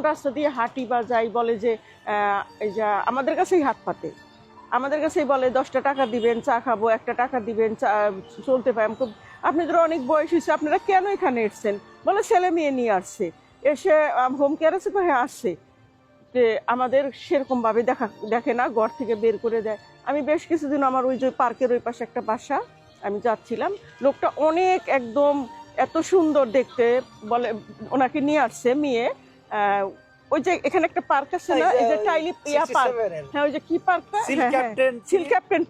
রাস্তা দিয়ে হাঁটি বা যাই বলে যে এই যে আমাদের কাছেই হাত পাতে, আমাদের কাছেই বলে 10টা টাকা দিবেন চা খাবো, 1টা টাকা দিবেন চা চলতে পাই। আপনাদের অনেক বয়স হয়েছে, আপনারা কেন এখানে এসছেন? বলে ছেলে মেয়ে নিয়ে আসছে, এসে হোম কেয়ার আছে, হ্যাঁ আসছে। যে আমাদের সেরকমভাবে দেখে না, ঘর থেকে বের করে দেয়। আমি বেশ কিছুদিন আমার ওই যে পার্কের ওই পাশে একটা বাসা, আমি যাচ্ছিলাম, লোকটা অনেক একদম এত সুন্দর দেখতে, বলে ওনাকে নিয়ে আসছে মেয়ে। ওই যে এখানে একটা পার্ক আছে না, এই যে টাইলি পার্ক, হ্যাঁ ওই যে কি পার্কটা, সিল ক্যাপ্টেন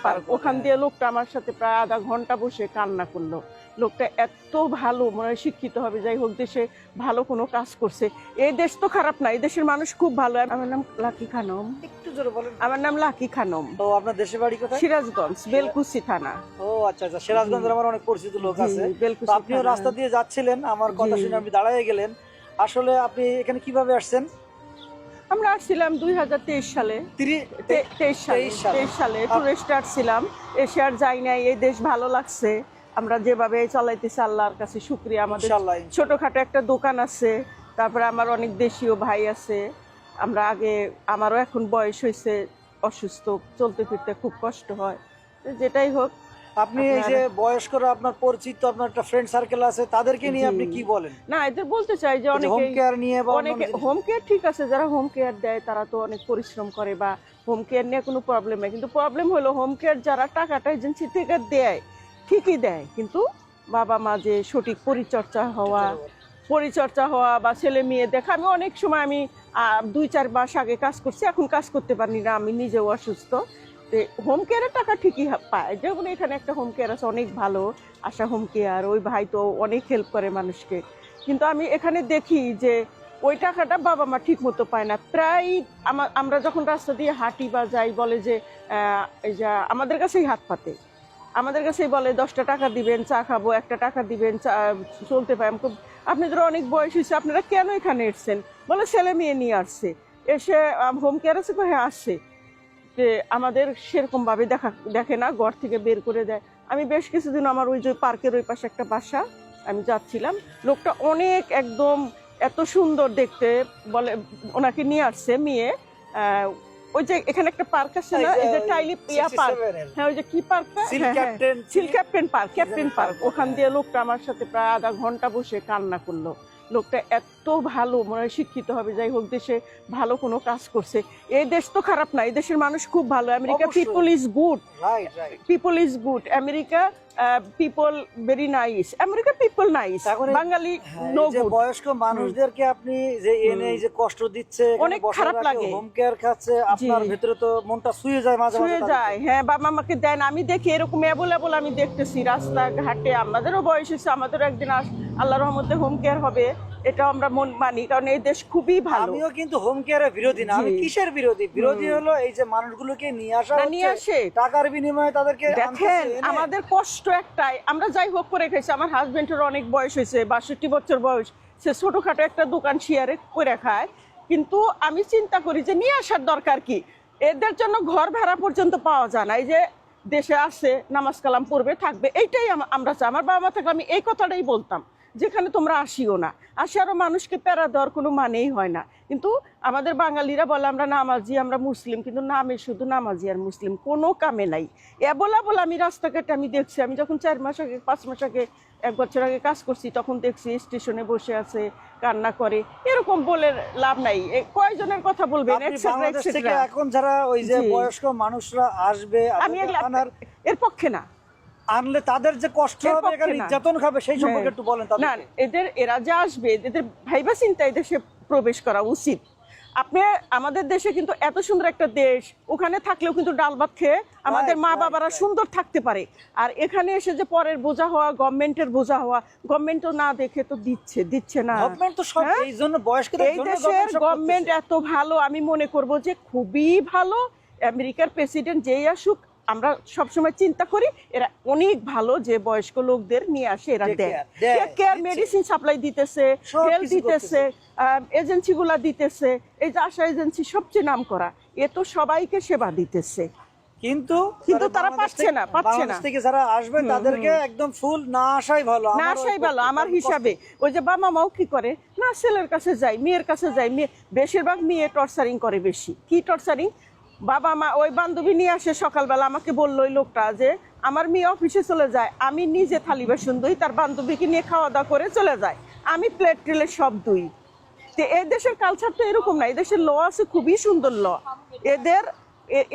পার্ক, ওখান দিয়ে লোকটা আমার সাথে প্রায় আধা ঘন্টা বসে কান্না করলো। লোকটা এত ভালো, মনে হয় শিক্ষিত হবে, যাই হোক দেশে ভালো কোনো কাজ করছে। এই দেশ তো খারাপ না, এই দেশের মানুষ খুব ভালো। আমার নাম লাকি খানম। একটু জোরে বলেন। আমার নাম লাকি খানম। তো আপনার দেশের বাড়ি কোথায়? সিরাজগঞ্জ, বেলকুচি থানা। ও আচ্ছা আচ্ছা, সিরাজগঞ্জের আমার অনেক পরিচিত লোক আছে। তো আপনিও রাস্তা দিয়ে যাচ্ছিলেন, আমার কথা শুনে আপনি দাঁড়ায় গেলেন। আসলে আপনি এখানে কিভাবে আসছেন? আমরা আসছিলাম 2023 সালে, 23 সালে টুরিস্ট আসছিলাম, এসে আর যাই নাই। এই দেশ ভালো লাগছে, আমরা যেভাবে চালাইতেছি আল্লাহর কাছে শুকরিয়া। আমাদের ছোটখাটো একটা দোকান আছে, তারপরে আমার অনেক দেশীয় ভাই আছে। আমরা আগে, আমারও এখন বয়স হয়েছে, অসুস্থ, চলতে ফিরতে খুব কষ্ট হয়। যেটাই হোক, আপনি এই যে বয়স্করা আপনার পরিচিত, আপনার একটা ফ্রেন্ড সার্কেল আছে, তাদেরকে নিয়ে আপনি কি বলেন? না, এদের বলতে চাই যে অনেকে হোম কেয়ার নিয়ে, অনেকে হোম কেয়ার ঠিক আছে, যারা হোম কেয়ার দেয় তারা তো অনেক পরিশ্রম করে, বা হোম কেয়ার নিয়ে কোনো প্রবলেম নেই। কিন্তু প্রবলেম হলো হোম কেয়ার যারা টাকাটা এজেন্সি থেকে দেয়, ঠিকই দেয়, কিন্তু বাবা মা যে সঠিক পরিচর্যা হওয়া বা ছেলে মেয়ে দেখা। আমি অনেক সময়, আমি 2-4 মাস আগে কাজ করছি, এখন কাজ করতে পারি না, আমি নিজেও অসুস্থ। হোম কেয়ারের টাকা ঠিকই পায়, যেমন এখানে একটা হোম কেয়ার আছে অনেক ভালো, আশা হোম কেয়ার, ওই ভাই তো অনেক হেল্প করে মানুষকে। কিন্তু আমি এখানে দেখি যে ওই টাকাটা বাবা মা ঠিক মতো পায় না। প্রায় আমরা যখন রাস্তা দিয়ে হাঁটি বা যাই বলে যে এই যে আমাদের কাছেই হাত পাতে, আমাদের কাছেই বলে 10টা টাকা দিবেন চা খাবো, 1টা টাকা দিবেন চা চলতে পাই। আপনাদের অনেক বয়স হয়েছে, আপনারা কেন এখানে এসছেন? বলে ছেলে মেয়ে নিয়ে আসছে, এসে হোম কেয়ার আছে, হ্যাঁ আসছে। যে আমাদের সেরকমভাবে দেখে না, ঘর থেকে বের করে দেয়। আমি বেশ কিছুদিন আমার ওই যে পার্কের ওই পাশে একটা বাসা, আমি যাচ্ছিলাম, লোকটা অনেক একদম এত সুন্দর দেখতে, বলে ওনাকে নিয়ে আসছে মেয়ে। ওই যে এখানে একটা পার্ক আছে না, এই যে টাইলি পার্ক, হ্যাঁ ওই যে কি পার্কটা, সিল ক্যাপ্টেন পার্ক, ওখান দিয়ে লোকটা আমার সাথে প্রায় আধা ঘন্টা বসে কান্না করলো। লোকটা এত ভালো, মনে হয় শিক্ষিত হবে, যাই হোক দেশে ভালো কোনো কাজ করছে। এই দেশ তো খারাপ না, এই দেশের মানুষ খুব ভালো। America people is good, America people very nice, America people nice, Bangali no good. বয়স্ক মানুষদেরকে আপনি যে এনে যে কষ্ট দিচ্ছে, অনেক খারাপ লাগে। হোম কেয়ার খাচ্ছে, আপনার ভিতরে তো মনটা ছুঁয়ে যায়, মাঝে ছুঁয়ে যায়। হ্যাঁ, বাবা আমাকে দেন, আমি দেখি এরকম অ্যাভেলেবল, আমি দেখতেছি রাস্তাঘাটে। আমাদেরও বয়স হয়েছে, আমাদেরও একদিন আল্লাহর রহমতে হোম কেয়ার হবে, এটা আমরা মানি, কারণ এই দেশ খুবই ভালো। আমিও কিন্তু হোম কেয়ারের বিরোধী না। আমি কিসের বিরোধী? বিরোধী হলো এই যে মানুষগুলোকে নিয়ে আসে টাকার বিনিময়ে, তাদেরকে দেখেন আমাদের কষ্ট একটাই, আমরা যাই হোক করে খাইছি। আমার হাজবেন্ডের অনেক বয়স হয়েছে, 62 বছর বয়স, সে ছোটখাটো একটা দোকান শেয়ারে করে খায়। কিন্তু আমি চিন্তা করি যে নিয়ে আসার দরকার কি, এদের জন্য ঘর ভাড়া পর্যন্ত পাওয়া যায় না। এই যে দেশে আসে, নামাজ কালাম পড়বে, থাকবে, এইটাই আমরা চাই। আমার বাবা মা থাকলে আমি এই কথাটাই বলতাম, যেখানে তোমরা আসিও না, আসে আরো মানুষকে প্যারা দেওয়ার কোনো মানেই হয় না। কিন্তু আমাদের বাঙালিরা বলে আমরা নামাজি, আমরা মুসলিম, কিন্তু নামে শুধু নামাজি আর মুসলিম, কোনো কামে নাই। বলে আমি রাস্তাঘাটে আমি দেখছি, আমি যখন 4 মাস আগে 5 মাস আগে 1 বছর আগে কাজ করছি, তখন দেখছি স্টেশনে বসে আছে, কান্না করে। এরকম বলে লাভ নাই, কয়জনের কথা বলবেন? এখন যারা ওই যে বয়স্ক মানুষরা আসবে, আমি এর পক্ষে না, আনলে তাদের যে কষ্ট হবে, এখানে নির্যাতন খাবে, সেই সম্পর্কে একটু বলেন। না, এরা যে আসবে, এদের ভাইবা চিন্তায় দেশে প্রবেশ করা উচিত। আপনি আমাদের দেশে কিন্তু এত সুন্দর একটা দেশ, ওখানে থাকলেও কিন্তু ডাল ভাত খেয়ে আমাদের মা বাবারা সুন্দর থাকতে পারে। আর এখানে এসে যে পরের বোঝা হওয়া, গভর্নমেন্টের বোঝা হওয়া, গভর্নমেন্টও না দেখে তো দিচ্ছে না। গভর্নমেন্ট তো সব এই জন্য বয়স্কদের জন্য, এই দেশের গভর্নমেন্ট এত ভালো, আমি মনে করব যে খুবই ভালো। আমেরিকার প্রেসিডেন্ট যেই আসুক, আমরা সবসময় চিন্তা করি এরা অনেক ভালো, যে বয়স্ক লোকদের নিয়ে আসে, এরা দেয় কেয়ার, মেডিসিন সাপ্লাই দিতেছে, হেলথ দিতেছে, এজেন্সিগুলা দিতেছে। এই যে আশা এজেন্সি সবচেয়ে নাম করা, এ তো সবাইকে সেবা দিতেছে। কিন্তু তারা পাচ্ছে না বাংলাদেশ থেকে যারা আসবে তাদেরকে একদম ফুল না আসাই ভালো, না আসাই ভালো আমার হিসাবে। ওই যে বাবা মাও কি করে না, ছেলের কাছে যাই, মেয়ের কাছে যাই, মেয়ে বেশিরভাগ মেয়ে টর্চারিং করে বেশি। কি টর্চারিং? বাবা মা ওই বান্ধবী নিয়ে আসে সকালবেলা, আমাকে বললো ওই লোকটা যে আমার মেয়ে অফিসে চলে যায়, আমি নিজে থালি বাসন ধুই, তার বান্ধবীকে নিয়ে খাওয়া দাওয়া করে চলে যায়, আমি প্লেট টেলে সব ধুই। তো এই দেশের কালচার তো এরকম না, এই দেশের ল আছে খুবই সুন্দর ল।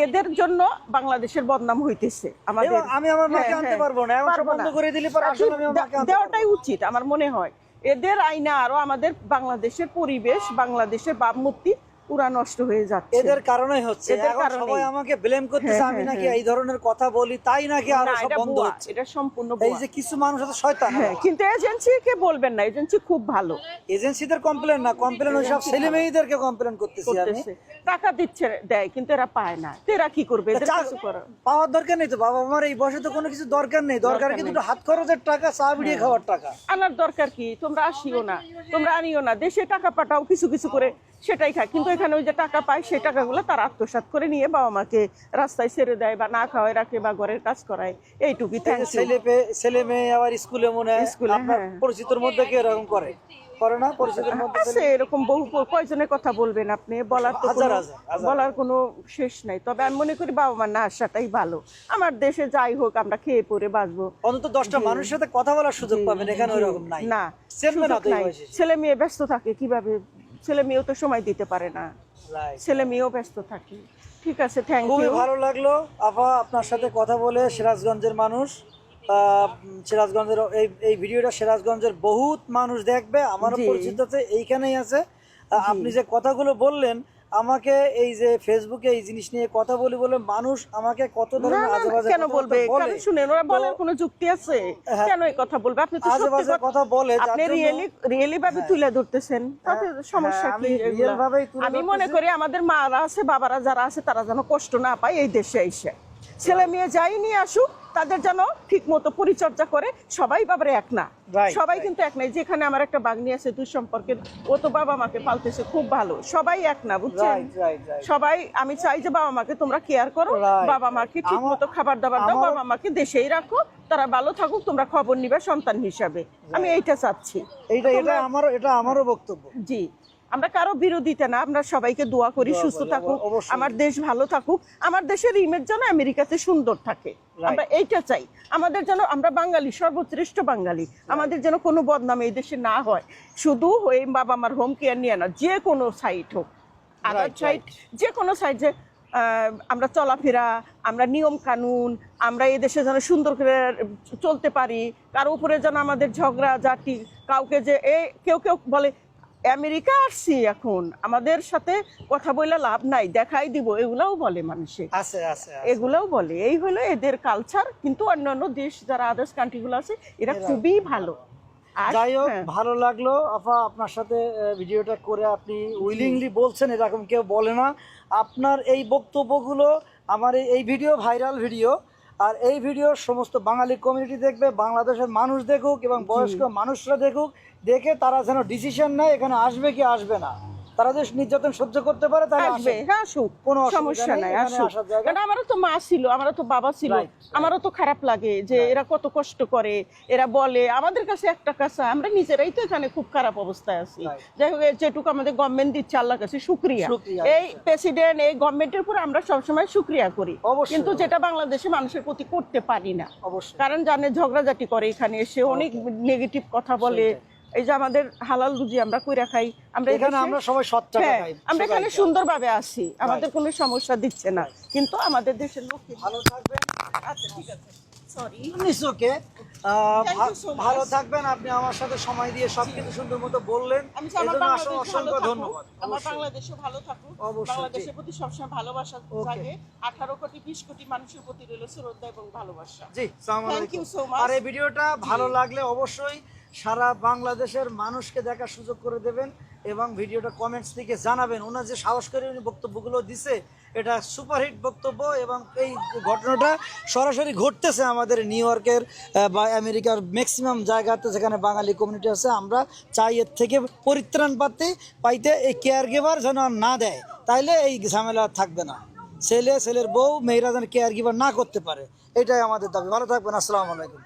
এদের জন্য বাংলাদেশের বদনাম হইতেছে আমাদের। আমি আমার মাকে আনতে পারবো না, এমন সব বন্ধ করে দিলে পরে আসলে আমি আমার মাকে আনতে দেওয়াটাই উচিত আমার মনে হয়। এদের আইনা আরো আমাদের বাংলাদেশের পরিবেশ, বাংলাদেশের ভাবমূর্তি পুরা নষ্ট হয়ে যাচ্ছে। এদের কারণেই হচ্ছে। এখন সবাই আমাকে ব্লেম করতেছে আমি নাকি এই ধরনের কথা বলি, তাই নাকি আরো সব বন্ধ হচ্ছে। এটা সম্পূর্ণ এই যে কিছু মানুষ আছে শয়তান। কিন্তু এজেন্সিকে বলবেন না, এজেন্সি খুব ভালো। এজেন্সিদের কমপ্লেন না, কমপ্লেন ওই সব ছেলে মেয়েদেরকে কমপ্লেন করতেছি আমি। টাকা দিচ্ছে দেয় কিন্তু এরা পায় না, এরা কি করবে? এদের কিছু করার পাওয়ার দরকার নেই তো, বাবা আমার এই বয়সে তো কোনো কিছু দরকার নেই, দরকার কি দুটো হাত খরচের টাকা, চা বিড়িয়ে খাওয়ার টাকা। আনার দরকার কি? তোমরা আসিও না, তোমরা আনিও না, দেশে টাকা পাঠাও কিছু কিছু করে, সেটাই খায়। কিন্তু এখানে ওই যে টাকা পায় সেই টাকাগুলো তারা আত্মসাৎ করে নিয়ে বাবা মাকে রাস্তায় ছেড়ে দেয় বা না খাওয়ায় রাখে বা ঘরের কাজ করায়, এইটুকুই। ছেলে মেয়ে আবার স্কুলে মনে হয় আপনার পরিচিতর মধ্যে কি এরকম করে না? পরিচিতের মধ্যে আছে এরকম বহু। কয়জনের কথা বলবেন আপনি? বলার কোনো শেষ নাই। তবে আমি মনে করি বাবা মা না আসাটাই ভালো। আমার দেশে যাই হোক আমরা খেয়ে পরে বাঁচবো, অন্তত 10টা মানুষের সাথে কথা বলার সুযোগ পাবেন। এখানে ওইরকম নাই না, ছেলে মেয়ে ব্যস্ত থাকে। কিভাবে? ছেলে মেয়েও তো সময় দিতে পারে না, ছেলে মেয়েও ব্যস্ত থাকে। ঠিক আছে, থ্যাংক ইউ। খুবই ভালো লাগলো আপা আপনার সাথে কথা বলে। সিরাজগঞ্জের মানুষ, সিরাজগঞ্জের এই ভিডিওটা সিরাজগঞ্জের বহুত মানুষ দেখবে, আমারও পরিচিত আছে, এইখানেই আছে। আপনি যে কথাগুলো বললেন আমাকে, এই যে ফেসবুকে এই জিনিস নিয়ে কথা বলি বলে মানুষ আমাকে কত ধরনের আজেবাজে কেন বলবে? কেন শুনেন, ওরা বলার কোনো যুক্তি আছে? কেন এই কথা বলবে? আপনি তো আজেবাজে কথা বলে, আপনি রিয়েলি ভাবে তুলে ধরতেছেন, তাতে সমস্যা কি? আমি মনে করি আমাদের মারা আছে, বাবারা যারা আছে তারা যেন কষ্ট না পায় এই দেশে এসে। ছেলে মেয়ে যাই নিয়ে আসুক, তাদের যেন ঠিক মতো পরিচর্যা করে। সবাই বাবারে এক না, সবাই কিন্তু এক নাই। যেখানে আমার একটা বাগনি আছে দুই সম্পর্কের, ও তো বাবা মাকে পালতেছে খুব ভালো। সবাই এক না, বুঝছেন? সবাই, আমি চাই যে বাবা মাকে তোমরা কেয়ার করো, বাবা মাকে ঠিক মতো খাবার দাবার দাও, বাবা মাকে দেশেই রাখো, তারা ভালো থাকুক, তোমরা খবর নিবে সন্তান হিসাবে। আমি এইটা চাচ্ছি। এটা আমারও বক্তব্য। জি, আমরা কারো বিরোধিতা না, আমরা সবাইকে দোয়া করি সুস্থ থাকুক, আমার দেশ ভালো থাকুক, আমার দেশের ইমেজ যেন আমেরিকাতে সুন্দর থাকে, আমরা এইটা চাই। আমাদের যেন, আমরা বাঙালি, সর্বশ্রেষ্ঠ বাঙালি, আমাদের যেন কোনো বদনাম এই দেশে না হয়। শুধু ওই বাবা মার হোম কেয়ার নিয়ে না, যে কোনো সাইট হোক, আদার সাইট, যে কোনো সাইট, যে আমরা চলাফেরা, আমরা নিয়ম কানুন, আমরা এই দেশে যেন সুন্দর করে চলতে পারি। কারো উপরে যেন আমাদের ঝগড়া ঝাঁটি, কাউকে যে কেউ বলে আমেরিকা আসছি এখন আমাদের সাথে কথা বলে লাভ নাই, দেখাই দিব, এগুলাও বলে মানুষে, এগুলাও বলে। এই হলো এদের কালচার। কিন্তু অন্যান্য দেশ যারা আদার্স কান্ট্রিগুলো আছে এরা খুবই ভালো। যাই হোক, ভালো লাগলো আপা আপনার সাথে ভিডিওটা করে। আপনি উইলিংলি বলছেন, এরকম কেউ বলে না। আপনার এই বক্তব্যগুলো, আমার এই ভিডিও ভাইরাল ভিডিও, আর এই ভিডিও সমস্ত বাঙালি কমিউনিটি দেখবে, বাংলাদেশের মানুষ দেখুক এবং বয়স্ক মানুষরা দেখুক, দেখে তারা যেন ডিসিশন নেয় এখানে আসবে কি আসবে না। তারা যদি নির্যাতন সহ্য করতে পারে তাহলে আসবে, আসুক, কোনো সমস্যা নাই, আসুক। কারণ আমারও তো মা ছিল, আমারও তো বাবা ছিল, আমারও তো খারাপ লাগে যে এরা কত কষ্ট করে, এরা বলে আমাদের কাছে একটা কাছে, আমরা নিজেরাই তো এখানে খুব খারাপ অবস্থায় আছি। যাই হোক, যেটুকু আমাদের গভর্নমেন্ট দিচ্ছে আল্লাহর কাছে শুকরিয়া। এই প্রেসিডেন্ট, এই গভর্নমেন্টের উপর আমরা সবসময় শুকরিয়া করি, কিন্তু যেটা বাংলাদেশে মানুষের প্রতি করতে পারি না। কারণ জানে ঝগড়াঝাটি করে, এখানে এসে অনেক নেগেটিভ কথা বলে। এই যে আমাদের হালাল রুজি আমরা কইরা খাই, আমরা এখানে, আমরা সবাই সৎ টাকা খাই, আমরা এখানে সুন্দরভাবে আছি, আমাদের কোনো সমস্যা দিচ্ছে না। কিন্তু আমাদের দেশের লোক ভালো থাকবেন। আচ্ছা, ঠিক আছে, সরি, ওকে, ভালো থাকবেন। আপনি আমার সাথে সময় দিয়ে সবকিছু সুন্দর মতো বললেন, অসংখ্য ধন্যবাদ। আমার বাংলাদেশও ভালো থাকুক, বাংলাদেশের প্রতি সবসময় ভালোবাসা থাকে। 18 কোটি 20 কোটি মানুষের প্রতি রইল শ্রদ্ধা এবং ভালোবাসা। জি, থ্যাংক ইউ সো মাচ। আর এই ভিডিওটা ভালো লাগলে অবশ্যই সারা বাংলাদেশের মানুষকে দেখার সুযোগ করে দেবেন এবং ভিডিওটা কমেন্টস থেকে জানাবেন। ওনার যে সাহস করে উনি বক্তব্যগুলো দিছে, এটা সুপারহিট বক্তব্য। এবং এই ঘটনাটা সরাসরি ঘটতেছে আমাদের নিউ ইয়র্কের বা আমেরিকার ম্যাক্সিমাম জায়গাতে যেখানে বাঙালি কমিউনিটি আছে। আমরা চাই এর থেকে পরিত্রাণ পাইতে এই কেয়ার গিভার যেন না দেয়, তাইলে এই ঝামেলা থাকবে না। ছেলের বউ মেয়েরা যেন কেয়ার গিভার না করতে পারে, এটাই আমাদের দাবি। ভালো থাকবেন, আসসালামু আলাইকুম।